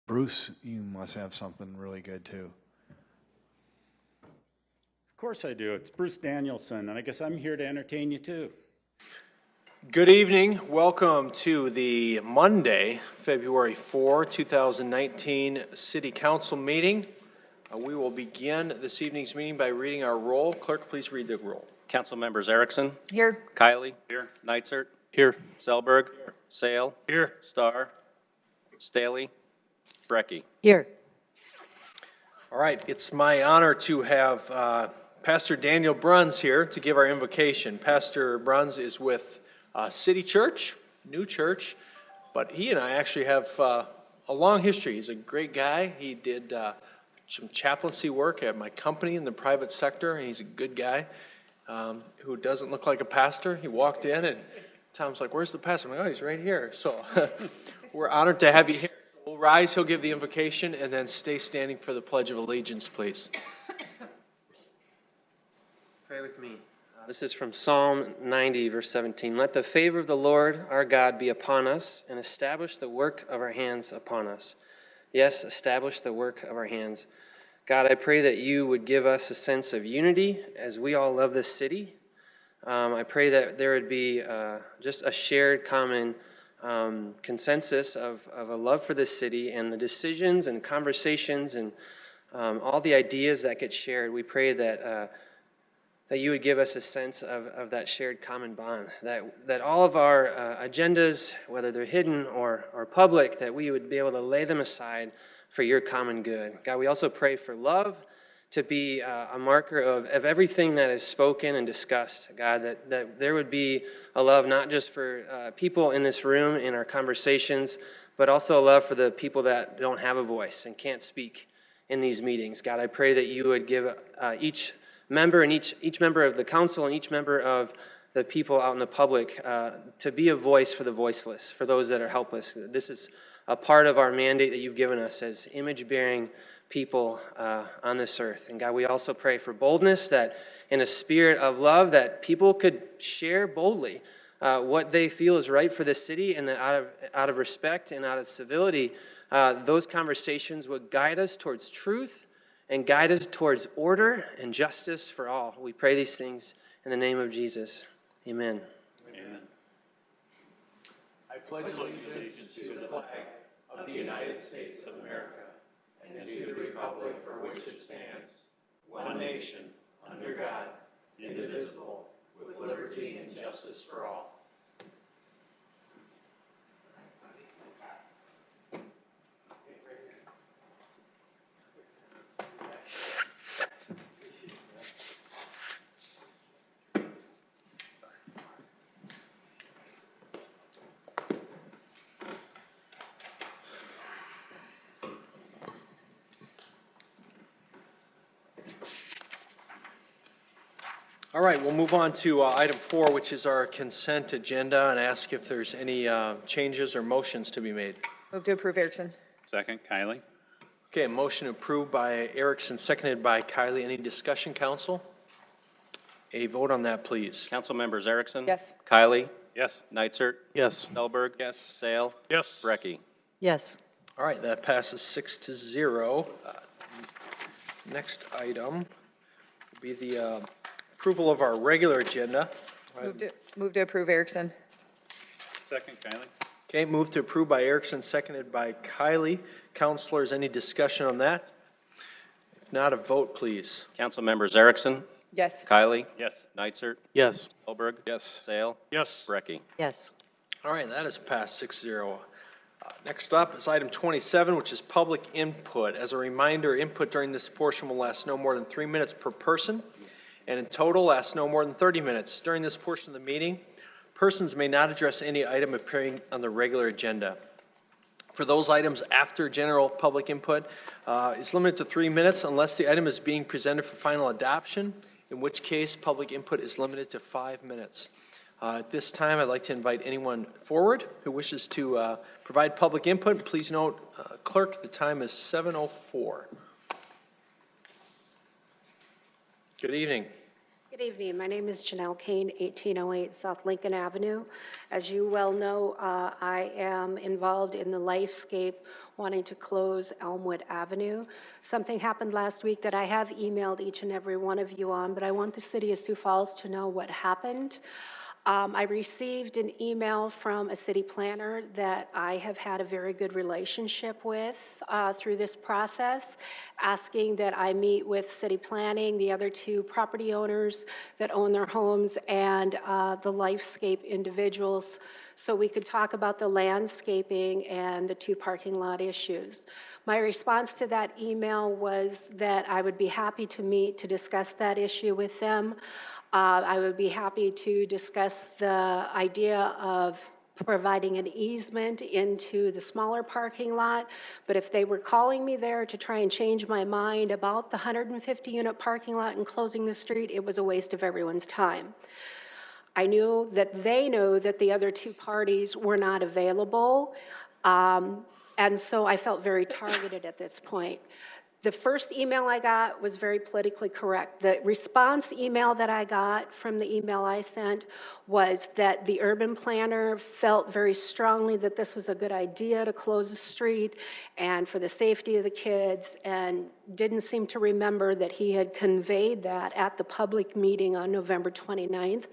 Bruce, you must have something really good too. Of course I do. It's Bruce Danielson, and I guess I'm here to entertain you too. Good evening. Welcome to the Monday, February 4, 2019 City Council meeting. We will begin this evening's meeting by reading our roll. Clerk, please read the roll. Council members Erickson. Here. Kiley. Here. Neitzert. Here. Selberg. Sale. Here. Starr. Staley. Brecky. Here. All right. It's my honor to have Pastor Daniel Bruns here to give our invocation. Pastor Bruns is with City Church, new church, but he and I actually have a long history. He's a great guy. He did some chaplaincy work at my company in the private sector, and he's a good guy who doesn't look like a pastor. He walked in, and Tom's like, "Where's the pastor?" I'm like, "Oh, he's right here." So we're honored to have you here. We'll rise, he'll give the invocation, and then stay standing for the Pledge of Allegiance, please. Pray with me. This is from Psalm 90, verse 17. Let the favor of the Lord our God be upon us, and establish the work of our hands upon us. Yes, establish the work of our hands. God, I pray that you would give us a sense of unity as we all love this city. I pray that there would be just a shared common consensus of a love for this city, and the decisions and conversations and all the ideas that get shared. We pray that you would give us a sense of that shared common bond, that all of our agendas, whether they're hidden or public, that we would be able to lay them aside for your common good. God, we also pray for love to be a marker of everything that is spoken and discussed. God, that there would be a love not just for people in this room, in our conversations, but also a love for the people that don't have a voice and can't speak in these meetings. God, I pray that you would give each member and each member of the council and each member of the people out in the public to be a voice for the voiceless, for those that are helpless. This is a part of our mandate that you've given us as image-bearing people on this earth. And God, we also pray for boldness, that in a spirit of love, that people could share boldly what they feel is right for this city, and that out of respect and out of civility, those conversations would guide us towards truth and guide us towards order and justice for all. We pray these things in the name of Jesus. Amen. Amen. I pledge allegiance to the flag of the United States of America and to the republic for which it stands, one nation, under God, indivisible, with liberty and justice for all. All right, we'll move on to item 4, which is our consent agenda, and ask if there's any changes or motions to be made. Move to approve, Erickson. Second, Kiley. Okay, a motion approved by Erickson, seconded by Kiley. Any discussion, council? A vote on that, please. Council members Erickson. Yes. Kiley. Yes. Neitzert. Yes. Selberg. Yes. Sale. Yes. Brecky. Yes. All right, that passes 6-0. Next item will be the approval of our regular agenda. Move to approve, Erickson. Second, Kiley. Okay, moved to approve by Erickson, seconded by Kiley. Councilors, any discussion on that? If not, a vote, please. Council members Erickson. Yes. Kiley. Yes. Neitzert. Yes. Selberg. Yes. Sale. Yes. Brecky. Yes. All right, that is passed 6-0. Next up is item 27, which is public input. As a reminder, input during this portion will last no more than 3 minutes per person, and in total lasts no more than 30 minutes. During this portion of the meeting, persons may not address any item appearing on the regular agenda. For those items after general public input, it's limited to 3 minutes unless the item is being presented for final adoption, in which case public input is limited to 5 minutes. At this time, I'd like to invite anyone forward who wishes to provide public input. Please note, clerk, the time is 7:04. Good evening. Good evening. My name is Janelle Kane, 1808 South Lincoln Avenue. As you well know, I am involved in the Lifescape wanting to close Elmwood Avenue. Something happened last week that I have emailed each and every one of you on, but I want the city of Sioux Falls to know what happened. I received an email from a city planner that I have had a very good relationship with through this process, asking that I meet with city planning, the other two property owners that own their homes, and the Lifescape individuals, so we could talk about the landscaping and the two parking lot issues. My response to that email was that I would be happy to meet to discuss that issue with them. I would be happy to discuss the idea of providing an easement into the smaller parking lot, but if they were calling me there to try and change my mind about the 150-unit parking lot and closing the street, it was a waste of everyone's time. I knew that they knew that the other two parties were not available, and so I felt very targeted at this point. The first email I got was very politically correct. The response email that I got from the email I sent was that the urban planner felt very strongly that this was a good idea to close the street and for the safety of the kids, and didn't seem to remember that he had conveyed that at the public meeting on November 29th,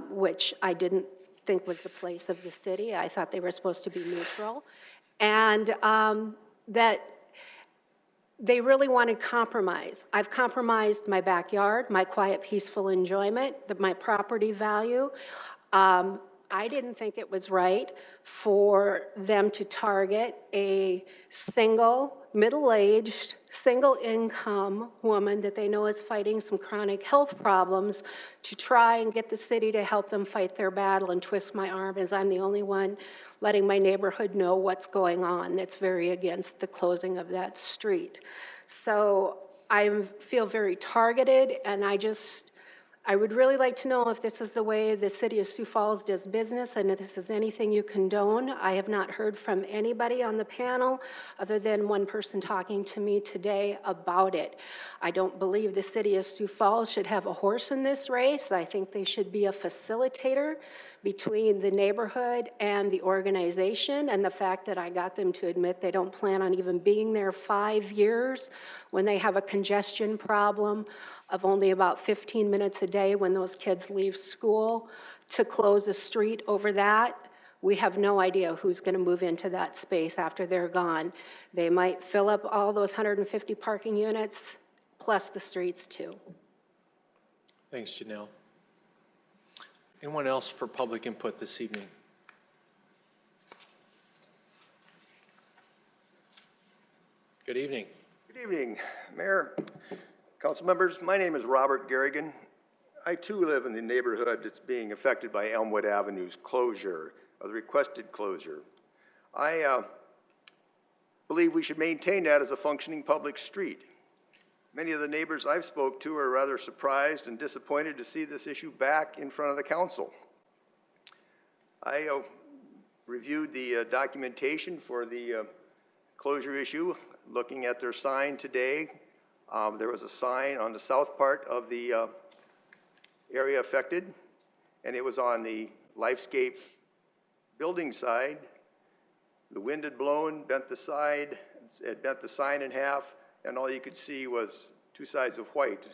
which I didn't think was the place of the city. I thought they were supposed to be neutral. And that they really wanted compromise. I've compromised my backyard, my quiet, peaceful enjoyment, my property value. I didn't think it was right for them to target a single, middle-aged, single-income woman that they know is fighting some chronic health problems to try and get the city to help them fight their battle and twist my arm, as I'm the only one letting my neighborhood know what's going on. That's very against the closing of that street. So I feel very targeted, and I would really like to know if this is the way the city of Sioux Falls does business and if this is anything you condone. I have not heard from anybody on the panel other than one person talking to me today about it. I don't believe the city of Sioux Falls should have a horse in this race. I think they should be a facilitator between the neighborhood and the organization, and the fact that I got them to admit they don't plan on even being there 5 years when they have a congestion problem of only about 15 minutes a day when those kids leave school, to close a street over that. We have no idea who's going to move into that space after they're gone. They might fill up all those 150 parking units, plus the streets too. Thanks, Janelle. Anyone else for public input this evening? Good evening. Good evening, Mayor, council members. My name is Robert Garrigan. I too live in the neighborhood that's being affected by Elmwood Avenue's closure, or the requested closure. I believe we should maintain that as a functioning public street. Many of the neighbors I've spoke to are rather surprised and disappointed to see this issue back in front of the council. I reviewed the documentation for the closure issue, looking at their sign today. There was a sign on the south part of the area affected, and it was on the Lifescape building side. The wind had blown, bent the side, it bent the sign in half, and all you could see was two sides of white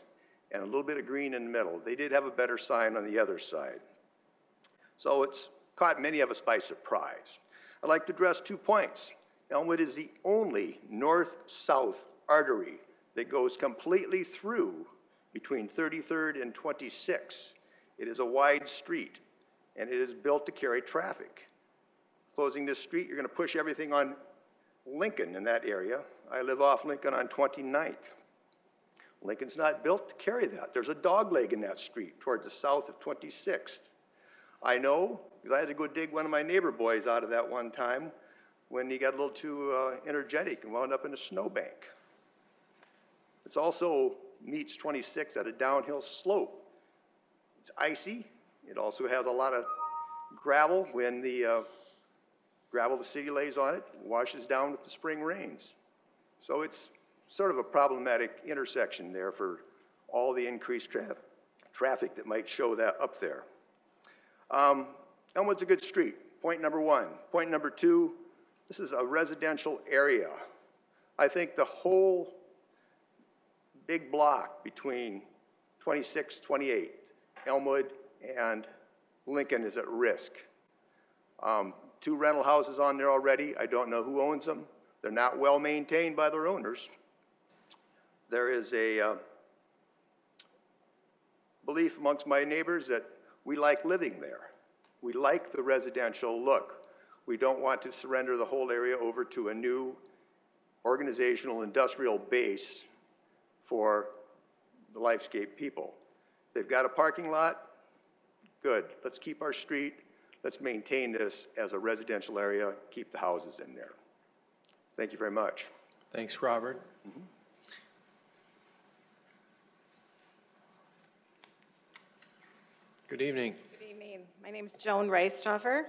and a little bit of green in the middle. They did have a better sign on the other side. So it's caught many of us by surprise. I'd like to address 2 points. Elmwood is the only north-south artery that goes completely through between 33rd and 26th. It is a wide street, and it is built to carry traffic. Closing this street, you're going to push everything on Lincoln in that area. I live off Lincoln on 29th. Lincoln's not built to carry that. There's a dogleg in that street towards the south of 26th. I know, because I had to go dig one of my neighbor boys out of that one time when he got a little too energetic and wound up in a snowbank. It's also meets 26 at a downhill slope. It's icy. It also has a lot of gravel. When the gravel the city lays on it washes down with the spring rains. So it's sort of a problematic intersection there for all the increased traffic that might show that up there. Elmwood's a good street, point number one. Point number two, this is a residential area. I think the whole big block between 26, 28, Elmwood and Lincoln is at risk. 2 rental houses on there already. I don't know who owns them. They're not well maintained by their owners. There is a belief amongst my neighbors that we like living there. We like the residential look. We don't want to surrender the whole area over to a new organizational industrial base for the Lifescape people. They've got a parking lot. Good. Let's keep our street. Let's maintain this as a residential area, keep the houses in there. Thank you very much. Thanks, Robert. Good evening. Good evening. My name is Joan Reisthofer,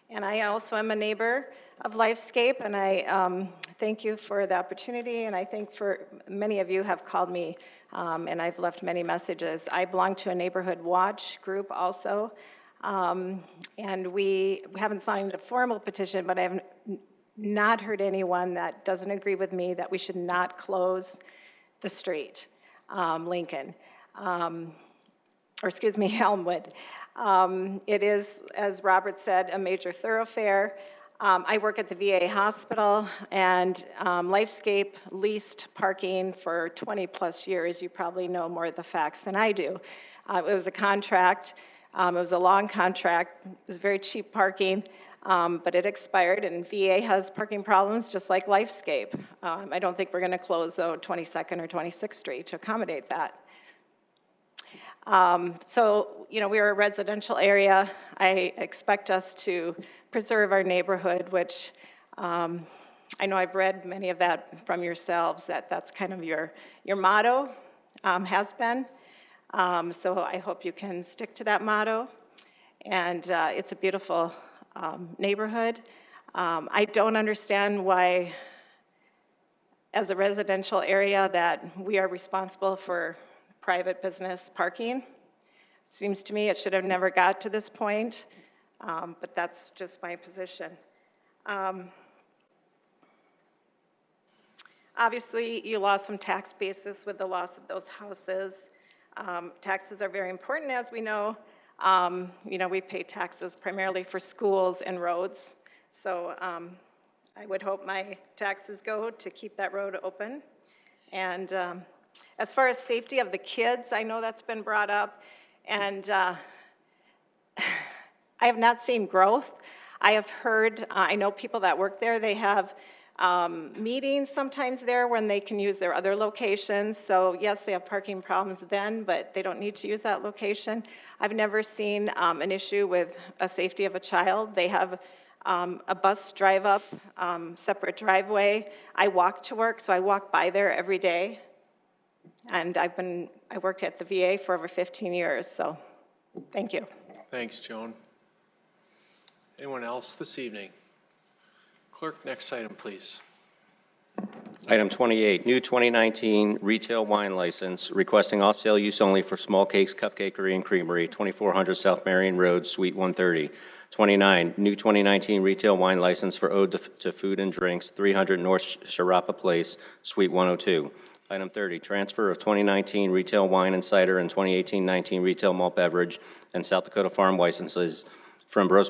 and I also am a neighbor of Lifescape, and I thank you for the opportunity, and I think for many of you have called me, and I've left many messages. I belong to a neighborhood watch group also, and we haven't signed a formal petition, but I have not heard anyone that doesn't agree with me that we should not close the street, Lincoln. Or excuse me, Elmwood. It is, as Robert said, a major thoroughfare. I work at the VA hospital, and Lifescape leased parking for 20 plus years. You probably know more of the facts than I do. It was a contract. It was a long contract. It was very cheap parking, but it expired, and VA has parking problems just like Lifescape. I don't think we're going to close, though, 22nd or 26th Street to accommodate that. So, you know, we're a residential area. I expect us to preserve our neighborhood, which I know I've read many of that from yourselves, that's kind of your motto, has been. So I hope you can stick to that motto. And it's a beautiful neighborhood. I don't understand why, as a residential area, that we are responsible for private business parking. Seems to me it should have never got to this point, but that's just my position. Obviously, you lost some tax basis with the loss of those houses. Taxes are very important, as we know. You know, we pay taxes primarily for schools and roads, so I would hope my taxes go to keep that road open. And as far as safety of the kids, I know that's been brought up, and I have not seen growth. I have heard, I know people that work there, they have meetings sometimes there when they can use their other locations. So yes, they have parking problems then, but they don't need to use that location. I've never seen an issue with a safety of a child. They have a bus drive up, separate driveway. I walk to work, so I walk by there every day. And I worked at the VA for over 15 years, so thank you. Thanks, Joan. Anyone else this evening? Clerk, next item, please. Item 28, new 2019 retail wine license requesting off-sale use only for Small Cakes Cupcakery and Creamery, 2400 South Marion Road, Suite 130. 29, new 2019 retail wine license for Ode to Food and Drinks, 300 North Sharapa Place, Suite 102. Item 30, transfer of 2019 retail wine and cider and 2018-19 retail malt beverage and South Dakota Farm licenses from Bros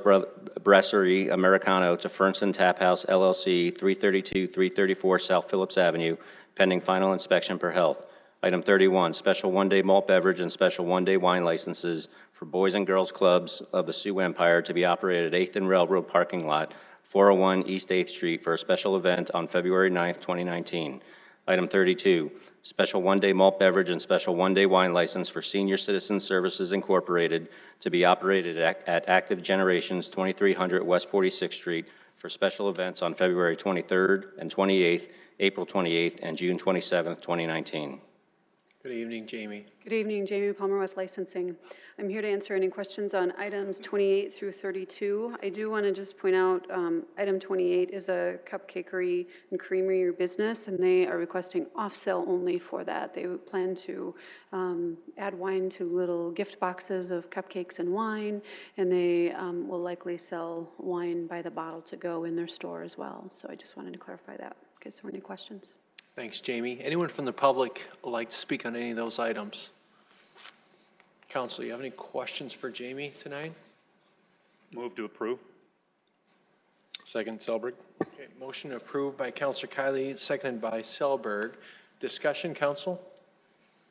Brasserie Americano to Fernson Tap House LLC, 332-334 South Phillips Avenue, pending final inspection per health. Item 31, special one-day malt beverage and special one-day wine licenses for Boys and Girls Clubs of the Sioux Empire to be operated at 8th and Railroad Parking Lot, 401 East 8th Street for a special event on February 9th, 2019. Item 32, special one-day malt beverage and special one-day wine license for Senior Citizen Services Incorporated to be operated at Active Generations, 2300 West 46th Street for special events on February 23rd and 28th, April 28th, and June 27th, 2019. Good evening, Jamie. Good evening, Jamie Palmer with licensing. I'm here to answer any questions on items 28 through 32. I do want to just point out item 28 is a cupcakery and creamery business, and they are requesting off-sale only for that. They plan to add wine to little gift boxes of cupcakes and wine, and they will likely sell wine by the bottle to go in their store as well. So I just wanted to clarify that in case there were any questions. Thanks, Jamie. Anyone from the public like to speak on any of those items? Council, you have any questions for Jamie tonight? Move to approve. Second, Selberg. Okay, motion approved by Councilor Kiley, seconded by Selberg. Discussion, Council?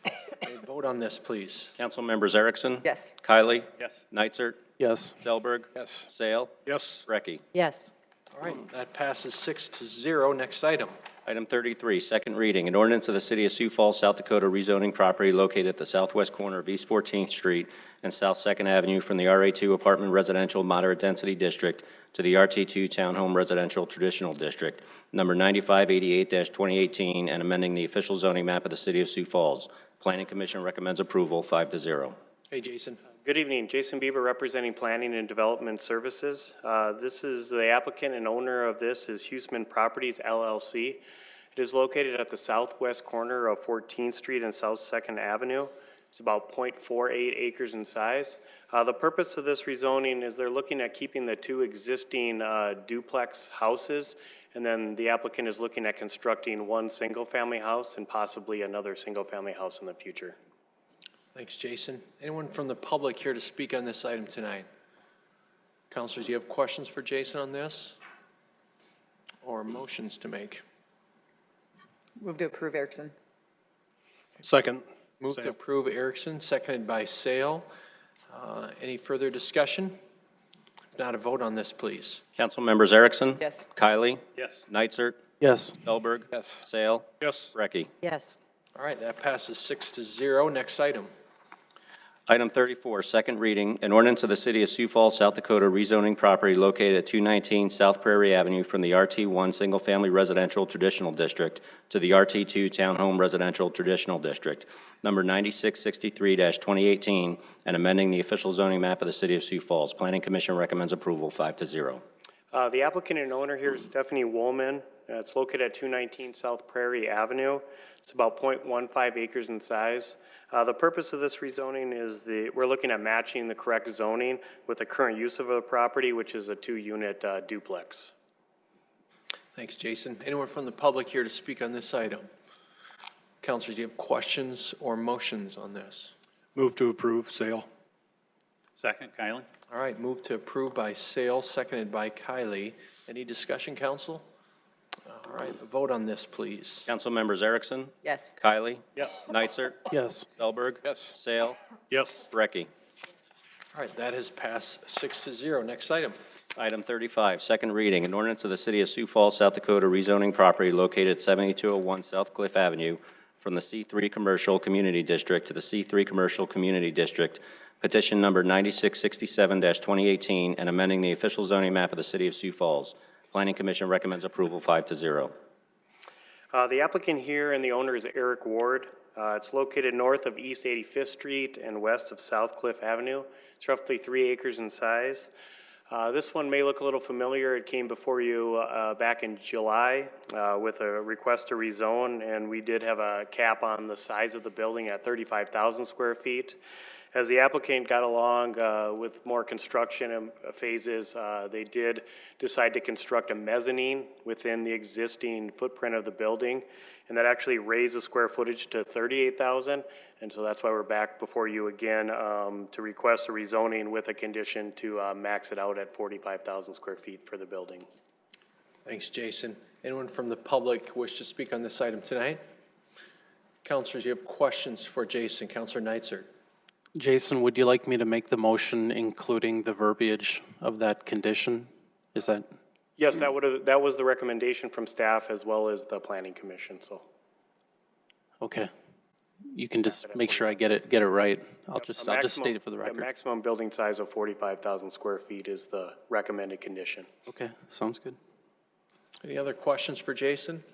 Okay, vote on this, please. Council members Erickson? Yes. Kylie? Yes. Nitzert? Yes. Selberg? Yes. Sale? Yes. Recky? Yes. All right, that passes 6-0. Next item. Item 33, second reading, an ordinance of the City of Sioux Falls, South Dakota rezoning property located at the southwest corner of East 14th Street and South 2nd Avenue from the RA2 Apartment Residential Moderate Density District to the RT2 Townhome Residential Traditional District, number 9588-2018, and amending the official zoning map of the City of Sioux Falls. Planning Commission recommends approval 5-0. Hey, Jason. Good evening, Jason Bieber representing Planning and Development Services. This is the applicant and owner of this is Huseman Properties LLC. It is located at the southwest corner of 14th Street and South 2nd Avenue. It's about 0.48 acres in size. The purpose of this rezoning is they're looking at keeping the two existing duplex houses, and then the applicant is looking at constructing one single-family house and possibly another single-family house in the future. Thanks, Jason. Anyone from the public here to speak on this item tonight? Councilors, do you have questions for Jason on this? Or motions to make? Move to approve Erickson. Second. Move to approve Erickson, seconded by Sale. Any further discussion? If not, a vote on this, please. Council members Erickson? Yes. Kylie? Yes. Nitzert? Yes. Selberg? Yes. Sale? Yes. Recky? Yes. All right, that passes 6-0. Next item. Item 34, second reading, an ordinance of the City of Sioux Falls, South Dakota rezoning property located at 219 South Prairie Avenue from the RT1 Single Family Residential Traditional District to the RT2 Townhome Residential Traditional District, number 9663-2018, and amending the official zoning map of the City of Sioux Falls. Planning Commission recommends approval 5-0. The applicant and owner here is Stephanie Woolman. It's located at 219 South Prairie Avenue. It's about 0.15 acres in size. The purpose of this rezoning is we're looking at matching the correct zoning with the current use of the property, which is a 2-unit duplex. Thanks, Jason. Anyone from the public here to speak on this item? Councilors, do you have questions or motions on this? Move to approve. Sale. Second, Kylie. All right, move to approve by Sale, seconded by Kylie. Any discussion, Council? All right, a vote on this, please. Council members Erickson? Yes. Kylie? Yes. Nitzert? Yes. Selberg? Yes. Sale? Yes. Recky? All right, that has passed 6-0. Next item. Item 35, second reading, an ordinance of the City of Sioux Falls, South Dakota rezoning property located at 7201 South Cliff Avenue from the C3 Commercial Community District to the C3 Commercial Community District, petition number 9667-2018, and amending the official zoning map of the City of Sioux Falls. Planning Commission recommends approval 5-0. The applicant here and the owner is Eric Ward. It's located north of East 85th Street and west of South Cliff Avenue. It's roughly 3 acres in size. This one may look a little familiar. It came before you back in July with a request to rezone, and we did have a cap on the size of the building at 35,000 square feet. As the applicant got along with more construction phases, they did decide to construct a mezzanine within the existing footprint of the building, and that actually raised the square footage to 38,000, and so that's why we're back before you again to request a rezoning with a condition to max it out at 45,000 square feet for the building. Thanks, Jason. Anyone from the public wish to speak on this item tonight? Councilors, you have questions for Jason. Councilor Nitzert. Jason, would you like me to make the motion including the verbiage of that condition? Is that? Yes, that was the recommendation from staff as well as the Planning Commission. So. Okay. You can just make sure I get it right. I'll just state it for the record. The maximum building size of 45,000 square feet is the recommended condition. Okay, sounds good. Any other questions for Jason?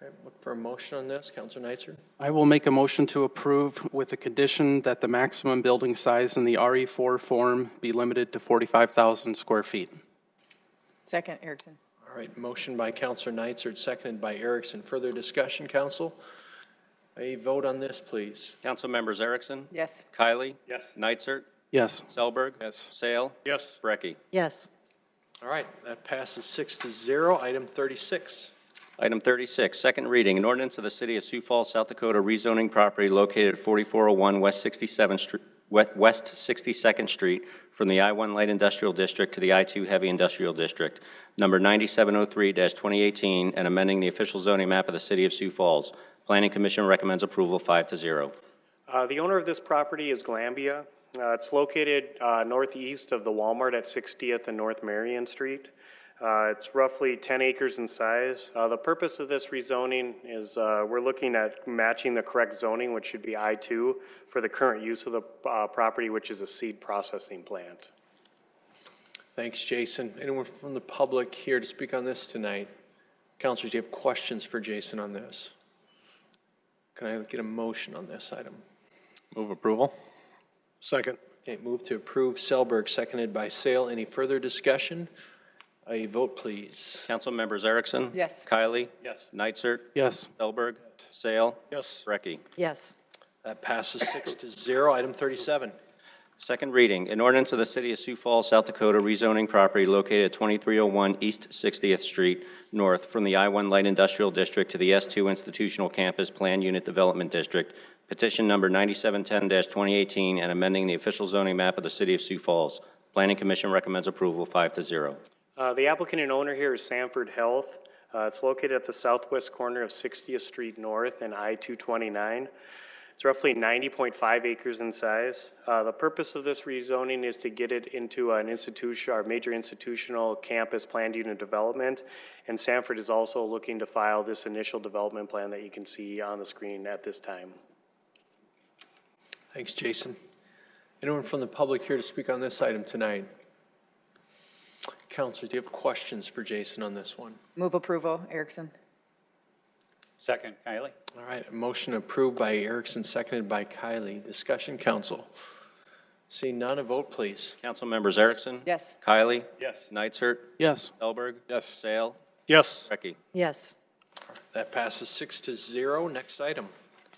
Okay, look for a motion on this. Counselor Neitzer. I will make a motion to approve with the condition that the maximum building size in the RE4 form be limited to 45,000 square feet. Second, Erickson. All right, motion by Counselor Neitzer, seconded by Erickson. Further discussion, council? A vote on this, please. Council members Erickson? Yes. Kylie? Yes. Neitzer? Yes. Selberg? Yes. Sale? Yes. Brecky? Yes. All right, that passes 6-0. Item 36. Item 36, second reading, an ordinance of the City of Sioux Falls, South Dakota, rezoning property located at 4401 West 62nd Street from the I-1 Light Industrial District to the I-2 Heavy Industrial District, number 9703-2018, and amending the official zoning map of the City of Sioux Falls. Planning Commission recommends approval 5-0. The owner of this property is Glambia. It's located northeast of the Walmart at 60th and North Marion Street. It's roughly 10 acres in size. The purpose of this rezoning is we're looking at matching the correct zoning, which should be I-2, for the current use of the property, which is a seed processing plant. Thanks, Jason. Anyone from the public here to speak on this tonight? Councilors, do you have questions for Jason on this? Can I get a motion on this item? Move approval. Second. Okay, move to approve Selberg, seconded by Sale. Any further discussion? A vote, please. Council members Erickson? Yes. Kylie? Yes. Neitzer? Yes. Selberg? Sale? Yes. Brecky? Yes. That passes 6-0. Item 37. Second reading, an ordinance of the City of Sioux Falls, South Dakota, rezoning property located at 2301 East 60th Street North from the I-1 Light Industrial District to the S2 Institutional Campus Plan Unit Development District, petition number 9710-2018, and amending the official zoning map of the City of Sioux Falls. Planning Commission recommends approval 5-0. The applicant and owner here is Sanford Health. It's located at the southwest corner of 60th Street North and I-229. It's roughly 90.5 acres in size. The purpose of this rezoning is to get it into an institution, our major institutional campus planned unit development, and Sanford is also looking to file this initial development plan that you can see on the screen at this time. Thanks, Jason. Anyone from the public here to speak on this item tonight? Councilors, do you have questions for Jason on this one? Move approval, Erickson. Second, Kylie. All right, a motion approved by Erickson, seconded by Kylie. Discussion, council. Seeing none, a vote, please. Council members Erickson? Yes. Kylie? Yes. Neitzer? Yes. Selberg? Yes. Sale? Yes. Brecky? Yes. That passes 6-0. Next item.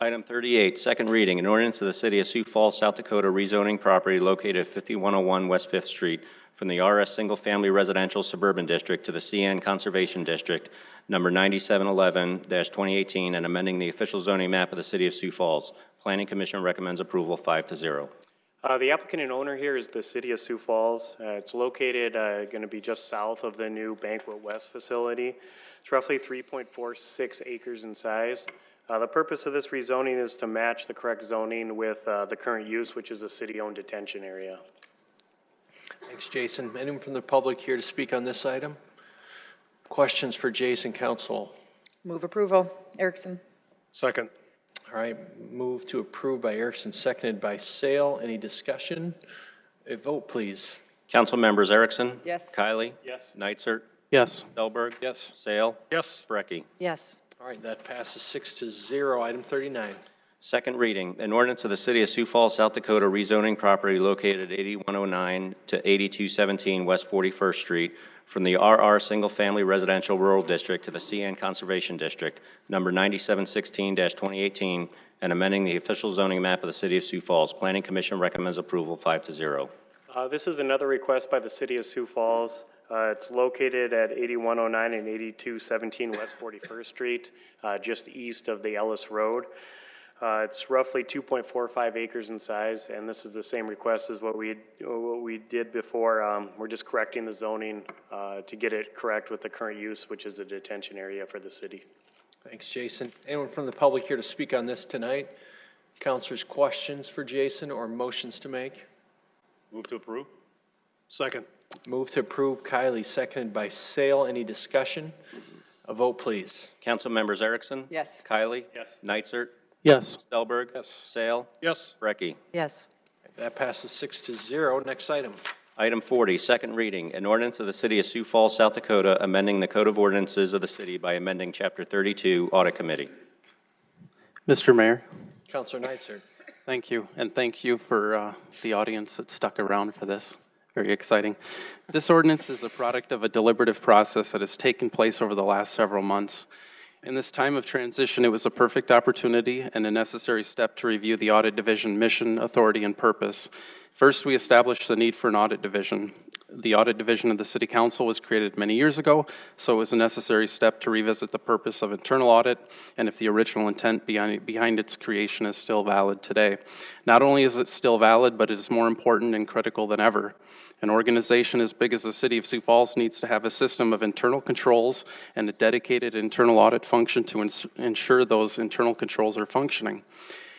Item 38, second reading, an ordinance of the City of Sioux Falls, South Dakota, rezoning property located at 5101 West 5th Street from the RS Single Family Residential Suburban District to the CN Conservation District, number 9711-2018, and amending the official zoning map of the City of Sioux Falls. Planning Commission recommends approval 5-0. The applicant and owner here is the City of Sioux Falls. It's located going to be just south of the new Banquet West facility. It's roughly 3.46 acres in size. The purpose of this rezoning is to match the correct zoning with the current use, which is a city-owned detention area. Thanks, Jason. Anyone from the public here to speak on this item? Questions for Jason, council? Move approval, Erickson. Second. All right, move to approve by Erickson, seconded by Sale. Any discussion? A vote, please. Council members Erickson? Yes. Kylie? Yes. Neitzer? Yes. Selberg? Yes. Sale? Yes. Brecky? Yes. All right, that passes 6-0. Item 39. Second reading, an ordinance of the City of Sioux Falls, South Dakota, rezoning property located at 8109 to 8217 West 41st Street from the RR Single Family Residential Rural District to the CN Conservation District, number 9716-2018, and amending the official zoning map of the City of Sioux Falls. Planning Commission recommends approval 5-0. This is another request by the City of Sioux Falls. It's located at 8109 and 8217 West 41st Street, just east of the Ellis Road. It's roughly 2.45 acres in size, and this is the same request as what we did before. We're just correcting the zoning to get it correct with the current use, which is a detention area for the city. Thanks, Jason. Anyone from the public here to speak on this tonight? Councilors, questions for Jason or motions to make? Move to approve. Second. Move to approve, Kylie, seconded by Sale. Any discussion? A vote, please. Council members Erickson? Yes. Kylie? Yes. Neitzer? Yes. Selberg? Yes. Sale? Yes. Brecky? Yes. That passes 6-0. Next item. Item 40, second reading, an ordinance of the City of Sioux Falls, South Dakota, amending the Code of Ordinances of the city by amending Chapter 32, Audit Committee. Mr. Mayor, Counselor Neitzer. thank you, and thank you for the audience that stuck around for this. Very exciting. This ordinance is a product of a deliberative process that has taken place over the last several months. In this time of transition, it was a perfect opportunity and a necessary step to review the Audit Division mission, authority, and purpose. First, we established the need for an Audit Division. The Audit Division of the City Council was created many years ago, so it was a necessary step to revisit the purpose of internal audit and if the original intent behind its creation is still valid today. Not only is it still valid, but it is more important and critical than ever. An organization as big as the City of Sioux Falls needs to have a system of internal controls and a dedicated internal audit function to ensure those internal controls are functioning.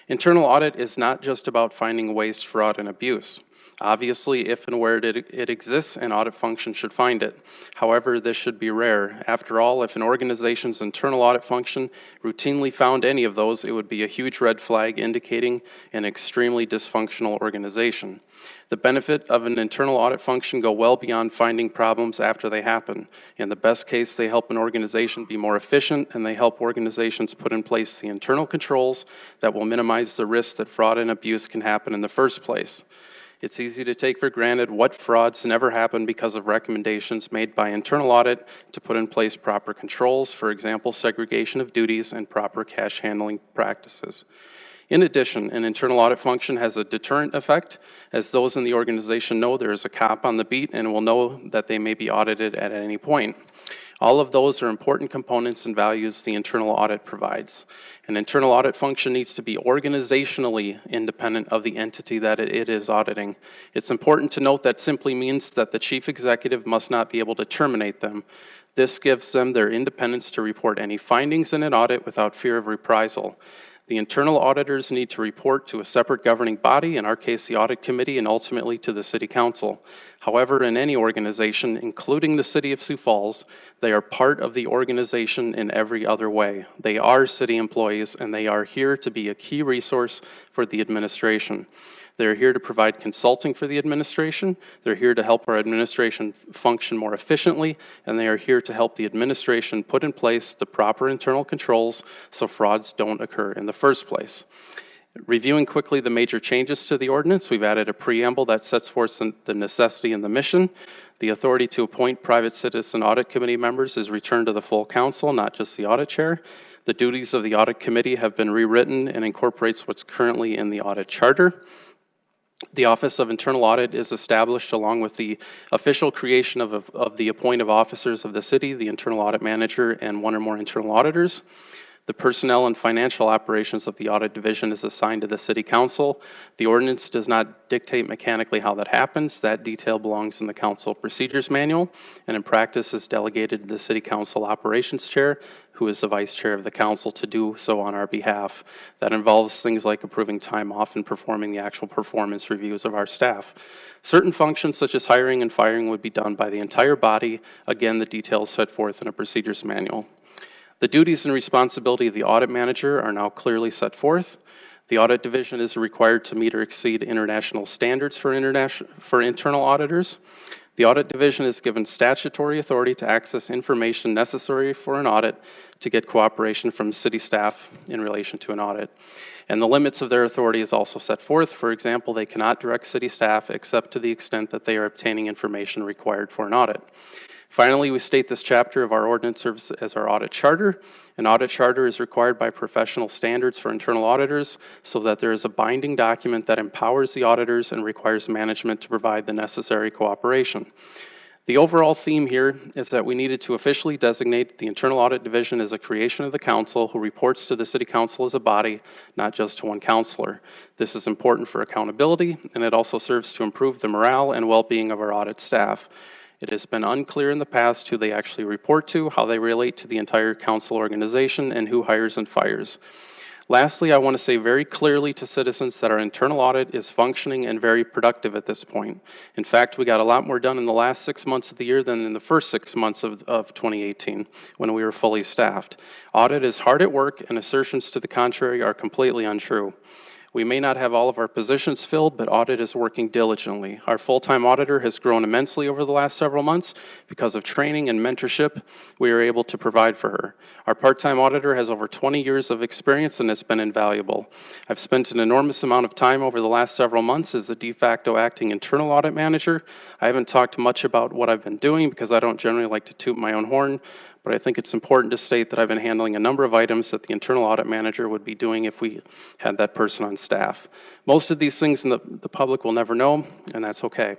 Internal audit is not just about finding waste, fraud, and abuse. Obviously, if and where it exists, an audit function should find it. However, this should be rare. After all, if an organization's internal audit function routinely found any of those, it would be a huge red flag indicating an extremely dysfunctional organization. The benefit of an internal audit function go well beyond finding problems after they happen. In the best case, they help an organization be more efficient, and they help organizations put in place the internal controls that will minimize the risk that fraud and abuse can happen in the first place. It's easy to take for granted what frauds never happen because of recommendations made by internal audit to put in place proper controls, for example, segregation of duties and proper cash handling practices. In addition, an internal audit function has a deterrent effect, as those in the organization know there is a cop on the beat and will know that they may be audited at any point. All of those are important components and values the internal audit provides. An internal audit function needs to be organizationally independent of the entity that it is auditing. It's important to note that simply means that the chief executive must not be able to terminate them. This gives them their independence to report any findings in an audit without fear of reprisal. The internal auditors need to report to a separate governing body, in our case the Audit Committee, and ultimately to the City Council. However, in any organization, including the City of Sioux Falls, they are part of the organization in every other way. They are city employees, and they are here to be a key resource for the administration. They're here to provide consulting for the administration. They're here to help our administration function more efficiently, and they are here to help the administration put in place the proper internal controls so frauds don't occur in the first place. Reviewing quickly the major changes to the ordinance, we've added a preamble that sets forth the necessity and the mission. The authority to appoint private citizen audit committee members is returned to the full council, not just the audit chair. The duties of the audit committee have been rewritten and incorporates what's currently in the audit charter. The Office of Internal Audit is established along with the official creation of the appointed officers of the city, the internal audit manager, and one or more internal auditors. The personnel and financial operations of the Audit Division is assigned to the City Council. The ordinance does not dictate mechanically how that happens. That detail belongs in the Council Procedures Manual, and in practice is delegated to the City Council Operations Chair, who is the Vice Chair of the Council, to do so on our behalf. That involves things like approving time off and performing the actual performance reviews of our staff. Certain functions such as hiring and firing would be done by the entire body. Again, the details set forth in a Procedures Manual. The duties and responsibility of the audit manager are now clearly set forth. The audit division is required to meet or exceed international standards for internal auditors. The audit division is given statutory authority to access information necessary for an audit to get cooperation from city staff in relation to an audit. And the limits of their authority is also set forth. For example, they cannot direct city staff except to the extent that they are obtaining information required for an audit. Finally, we state this chapter of our ordinance serves as our audit charter. An audit charter is required by professional standards for internal auditors so that there is a binding document that empowers the auditors and requires management to provide the necessary cooperation. The overall theme here is that we needed to officially designate the Internal Audit Division as a creation of the council who reports to the City Council as a body, not just to one councilor. This is important for accountability, and it also serves to improve the morale and well-being of our audit staff. It has been unclear in the past who they actually report to, how they relate to the entire council organization, and who hires and fires. Lastly, I want to say very clearly to citizens that our internal audit is functioning and very productive at this point. In fact, we got a lot more done in the last 6 months of the year than in the first 6 months of 2018 when we were fully staffed. Audit is hard at work, and assertions to the contrary are completely untrue. We may not have all of our positions filled, but audit is working diligently. Our full-time auditor has grown immensely over the last several months because of training and mentorship we are able to provide for her. Our part-time auditor has over 20 years of experience and has been invaluable. I've spent an enormous amount of time over the last several months as a de facto acting internal audit manager. I haven't talked much about what I've been doing because I don't generally like to toot my own horn, but I think it's important to state that I've been handling a number of items that the internal audit manager would be doing if we had that person on staff. Most of these things the public will never know, and that's okay.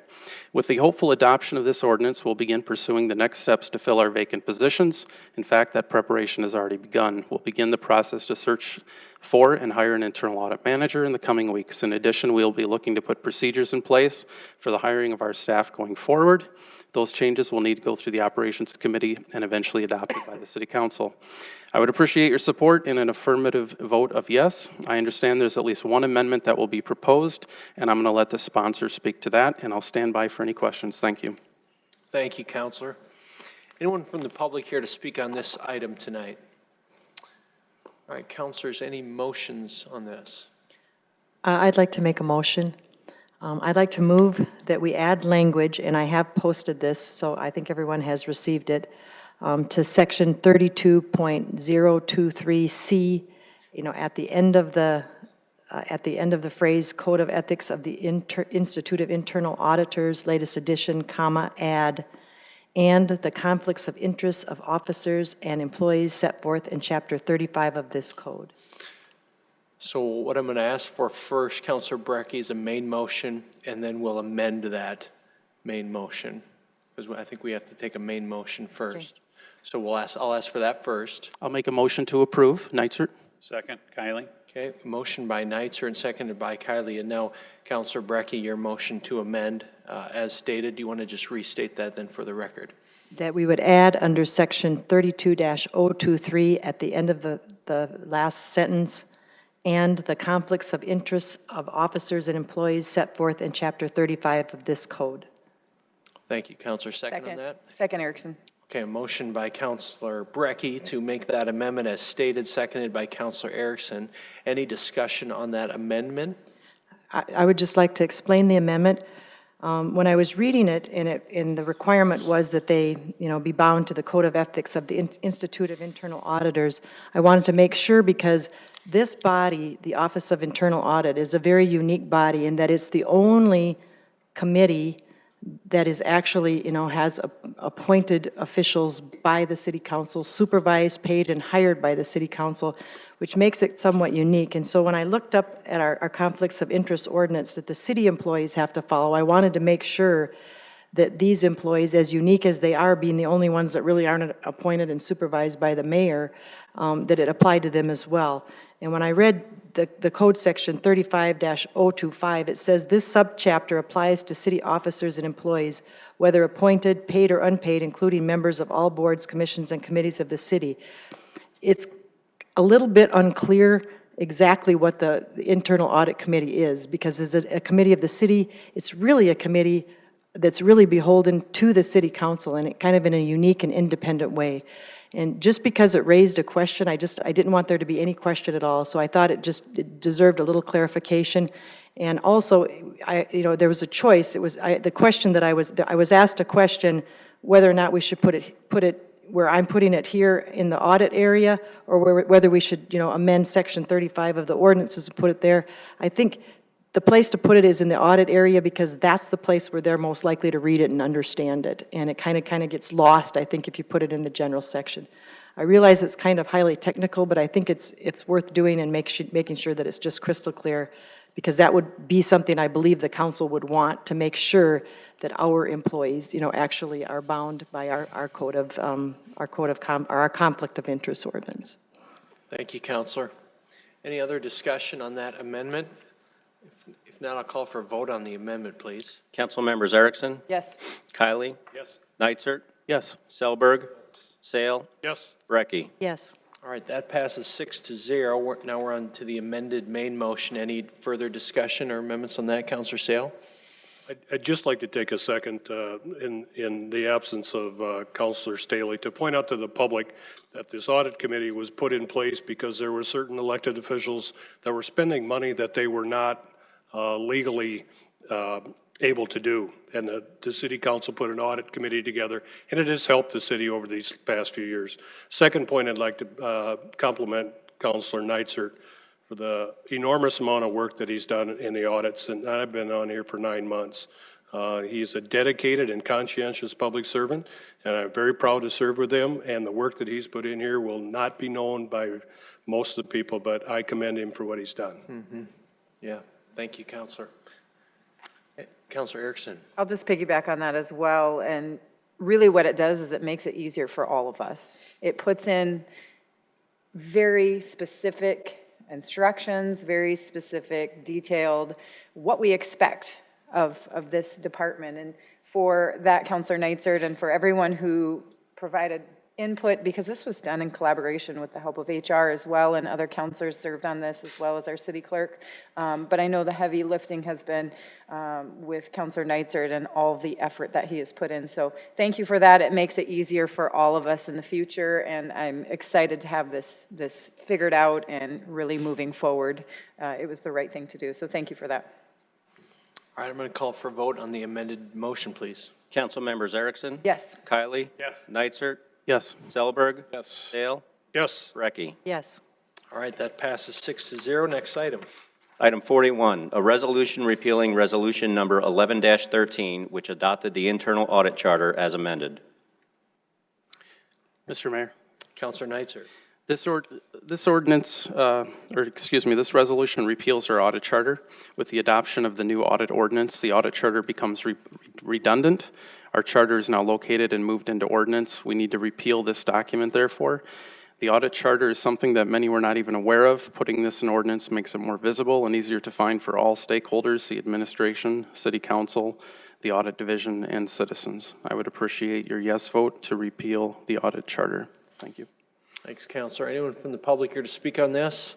With the hopeful adoption of this ordinance, we'll begin pursuing the next steps to fill our vacant positions. In fact, that preparation has already begun. We'll begin the process to search for and hire an internal audit manager in the coming weeks. In addition, we'll be looking to put procedures in place for the hiring of our staff going forward. Those changes will need to go through the Operations Committee and eventually adopted by the City Council. I would appreciate your support in an affirmative vote of yes. I understand there's at least one amendment that will be proposed, and I'm going to let the sponsor speak to that, and I'll stand by for any questions. Thank you. Thank you, Counselor. Anyone from the public here to speak on this item tonight? All right, Counselors, any motions on this? I'd like to make a motion. I'd like to move that we add language, and I have posted this, so I think everyone has received it, to section 32.023C, at the end of the phrase Code of Ethics of the Institute of Internal Auditors, latest edition, comma, add, and the conflicts of interest of officers and employees set forth in Chapter 35 of this code. So what I'm going to ask for first, Counselor Brecky, is a main motion, and then we'll amend that main motion, because I think we have to take a main motion first. Okay. So I'll ask for that first. I'll make a motion to approve. Neitzer. Second, Kylie. Okay, motion by Neitzer and seconded by Kylie. And now, Counselor Brecky, your motion to amend as stated. Do you want to just restate that then for the record? That we would add under section 32-023 at the end of the last sentence, and the conflicts of interest of officers and employees set forth in Chapter 35 of this code. Thank you, Counselor. Second on that? Second, Erickson. Okay, a motion by Counselor Brecky to make that amendment as stated, seconded by Counselor Erickson. Any discussion on that amendment? I would just like to explain the amendment. When I was reading it, and the requirement was that they, be bound to the Code of Ethics of the Institute of Internal Auditors, I wanted to make sure, because this body, the Office of Internal Audit, is a very unique body in that it's the only committee that is actually, has appointed officials by the City Council, supervised, paid, and hired by the City Council, which makes it somewhat unique. And so when I looked up at our conflicts of interest ordinance that the city employees have to follow, I wanted to make sure that these employees, as unique as they are, being the only ones that really aren't appointed and supervised by the mayor, that it applied to them as well. And when I read the code section 35-025, it says this subchapter applies to city officers and employees, whether appointed, paid, or unpaid, including members of all boards, commissions, and committees of the city. It's a little bit unclear exactly what the Internal Audit Committee is, because as a committee of the city, it's really a committee that's really beholden to the City Council, and it kind of in a unique and independent way. And just because it raised a question, I didn't want there to be any question at all, so I thought it deserved a little clarification. And also, there was a choice. It was the question that I was asked a question whether or not we should put it where I'm putting it here in the audit area, or whether we should, amend section 35 of the ordinances and put it there. I think the place to put it is in the audit area, because that's the place where they're most likely to read it and understand it. And it kind of gets lost, I think, if you put it in the general section. I realize it's kind of highly technical, but I think it's worth doing and making sure that it's just crystal clear, because that would be something I believe the council would want to make sure that our employees, actually are bound by our conflict of interest ordinance. Thank you, Counselor. Any other discussion on that amendment? If not, I'll call for a vote on the amendment, please. Council members Erickson? Yes. Kylie? Yes. Neitzer? Yes. Selberg? Sale? Yes. Brecky? Yes. All right, that passes 6-0. Now we're on to the amended main motion. Any further discussion or amendments on that, Counselor Sale? I'd just like to take a second in the absence of Councilor Staley to point out to the public that this audit committee was put in place because there were certain elected officials that were spending money that they were not legally able to do. And the city council put an audit committee together, and it has helped the city over these past few years. Second point, I'd like to compliment Councilor Neitzer for the enormous amount of work that he's done in the audits, and I've been on here for 9 months. He's a dedicated and conscientious public servant, and I'm very proud to serve with him, and the work that he's put in here will not be known by most of the people, but I commend him for what he's done. Mm-hmm. Yeah, thank you, Councilor. Councilor Erickson. I'll just piggyback on that as well. And really what it does is it makes it easier for all of us. It puts in very specific instructions, very specific, detailed, what we expect of this department. And for that, Councilor Neitzer, and for everyone who provided input, because this was done in collaboration with the help of HR as well, and other counselors served on this, as well as our city clerk. But I know the heavy lifting has been with Councilor Neitzer and all the effort that he has put in. So thank you for that. It makes it easier for all of us in the future, and I'm excited to have this figured out and really moving forward. It was the right thing to do, so thank you for that. All right, I'm going to call for a vote on the amended motion, please. Council members Erickson? Yes. Kiley? Yes. Neitzer? Yes. Selberg? Yes. Dale? Yes. Brecky? Yes. All right, that passes 6-0. Next item. Item 41, a resolution repealing resolution number 11-13, which adopted the internal audit charter as amended. Mr. Mayor. Councilor Neitzer. This resolution repeals our audit charter. With the adoption of the new audit ordinance, the audit charter becomes redundant. Our charter is now located and moved into ordinance. We need to repeal this document, therefore. The audit charter is something that many were not even aware of. Putting this in ordinance makes it more visible and easier to find for all stakeholders, the administration, city council, the audit division, and citizens. I would appreciate your yes vote to repeal the audit charter. Thank you. Thanks, Councilor. Anyone from the public here to speak on this?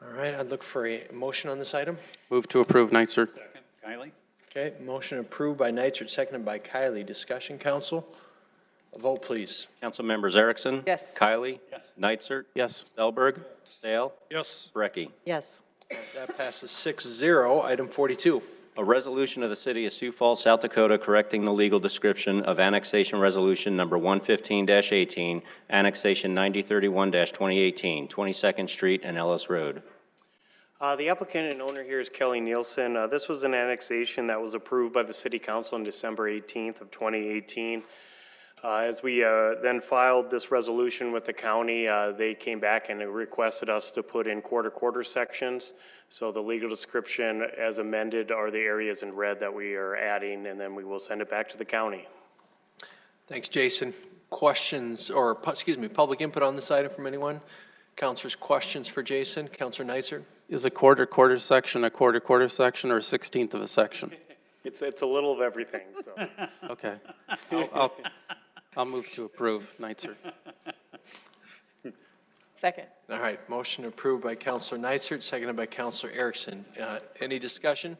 All right, I'd look for a motion on this item. Move to approve, Neitzer. Second, Kiley? Okay, motion approved by Neitzer, seconded by Kiley. Discussion, council? A vote, please. Council members Erickson? Yes. Kiley? Yes. Neitzer? Yes. Selberg? Dale? Yes. Brecky? Yes. That passes 6-0. Item 42. A resolution of the City of Sioux Falls, South Dakota, correcting the legal description of Annexation Resolution Number 115-18, Annexation 9031-2018, 22nd Street and Ellis Road. The applicant and owner here is Kelly Nielsen. This was an annexation that was approved by the City Council on December 18th of 2018. As we then filed this resolution with the county, they came back and requested us to put in quarter sections. So the legal description as amended are the areas in red that we are adding, and then we will send it back to the county. Thanks, Jason. Questions or, public input on this item from anyone? Councilors, questions for Jason? Councilor Neitzer? Is a quarter section a quarter section or a 16th of a section? It's a little of everything. So. Okay. I'll move to approve, Neitzer. Second. All right, motion approved by Councilor Neitzer, seconded by Councilor Erickson. Any discussion?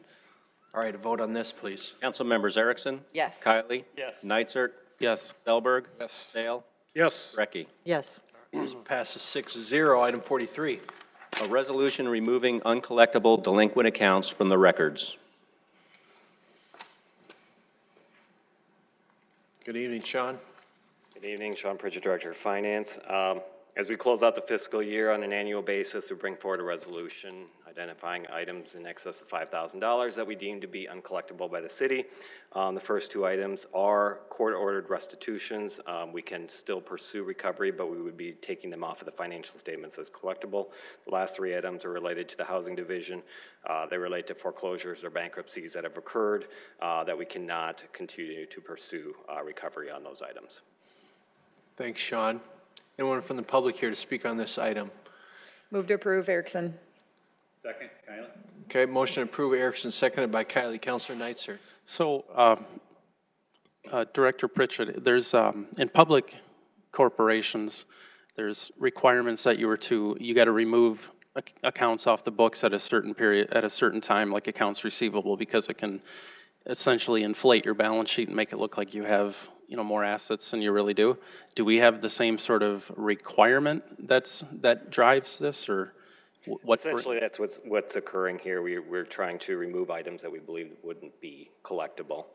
All right, a vote on this, please. Council members Erickson? Yes. Kiley? Yes. Neitzer? Yes. Selberg? Yes. Dale? Yes. Brecky? Yes. Passes 6-0. Item 43. A resolution removing uncollectible delinquent accounts from the records. Good evening, Sean. Good evening, Sean Pritchard, Director of Finance. As we close out the fiscal year on an annual basis, we bring forward a resolution identifying items in excess of $5,000 that we deem to be uncollectible by the city. The first two items are court-ordered restitutions. We can still pursue recovery, but we would be taking them off of the financial statements as collectible. The last three items are related to the housing division. They relate to foreclosures or bankruptcies that have occurred that we cannot continue to pursue recovery on those items. Thanks, Sean. Anyone from the public here to speak on this item? Move to approve, Erickson. Second, Kiley? Okay, motion approved, Erickson, seconded by Kiley. Councilor Neitzer. So, Director Pritchard, there's, in public corporations, there's requirements that you got to remove accounts off the books at a certain period, at a certain time, like accounts receivable, because it can essentially inflate your balance sheet and make it look like you have, you know, more assets than you really do. Do we have the same sort of requirement that drives this, or what? Essentially, that's what's occurring here. We're trying to remove items that we believe wouldn't be collectible.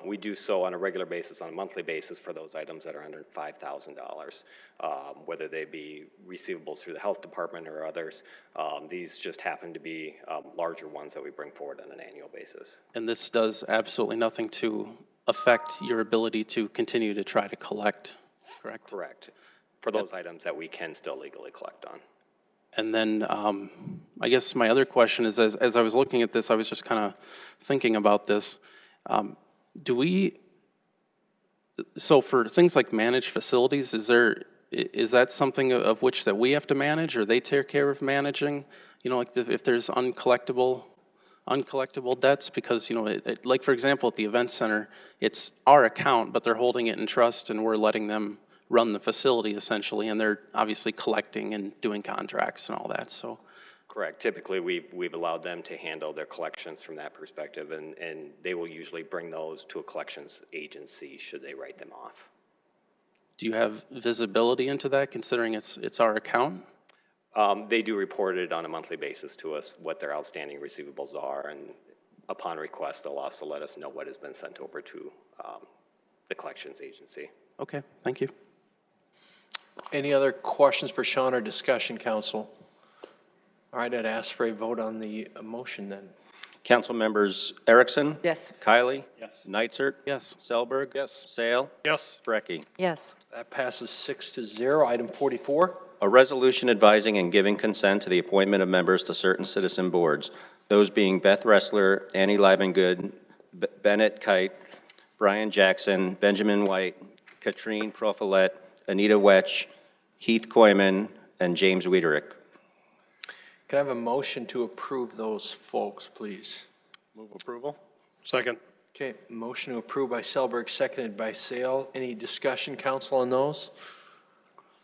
We do so on a regular basis, on a monthly basis, for those items that are under $5,000, whether they be receivables through the health department or others. These just happen to be larger ones that we bring forward on an annual basis. And this does absolutely nothing to affect your ability to continue to try to collect, correct? Correct. For those items that we can still legally collect on. And then I guess my other question is, as I was looking at this, I was just kind of thinking about this. So for things like managed facilities, is that something of which that we have to manage, or they take care of managing? You know, like if there's uncollectible debts, because, you know, like for example, at the event center, it's our account, but they're holding it in trust and we're letting them run the facility essentially, and they're obviously collecting and doing contracts and all that, so. Correct. Typically, we've allowed them to handle their collections from that perspective, and they will usually bring those to a collections agency should they write them off. Do you have visibility into that, considering it's our account? They do report it on a monthly basis to us, what their outstanding receivables are, and upon request, they'll also let us know what has been sent over to the collections agency. Okay, thank you. Any other questions for Sean or discussion, council? All right, I'd ask for a vote on the motion then. Council members Erickson? Yes. Kylie? Yes. Nitzert? Yes. Selberg? Yes. Sale? Yes. Brecky? Yes. That passes 6-0. Item 44. A resolution advising and giving consent to the appointment of members to certain citizen boards, those being Beth Ressler, Annie Livengood, Bennett Kite, Brian Jackson, Benjamin White, Katrine Profilet, Anita Wetch, Heath Koyman, and James Wiederick. Can I have a motion to approve those folks, please? Move approval. Second. Okay, motion to approve by Selberg, seconded by Sale. Any discussion, council, on those?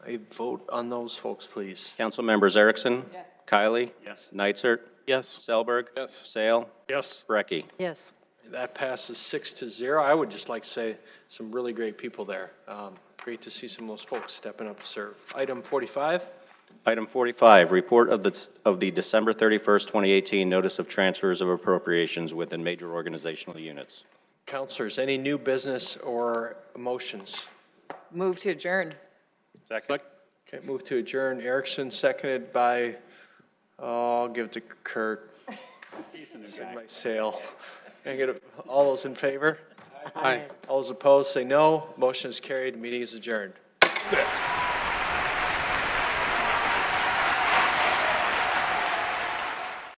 A vote on those folks, please. Council members Erickson? Yes. Kylie? Yes. Nitzert? Yes. Selberg? Yes. Sale? Yes. Brecky? Yes. That passes 6-0. I would just like to say some really great people there. Great to see some of those folks stepping up to serve. Item 45. Item 45, report of the December 31st, 2018 notice of transfers of appropriations within major organizational units. Councilors, any new business or motions? Move to adjourn. Second. Okay, move to adjourn. Erickson, seconded by, I'll give it to Kurt. Seconded by Sale. Can I get all those in favor? Aye. All those opposed, say no. Motion is carried. Meeting is adjourned.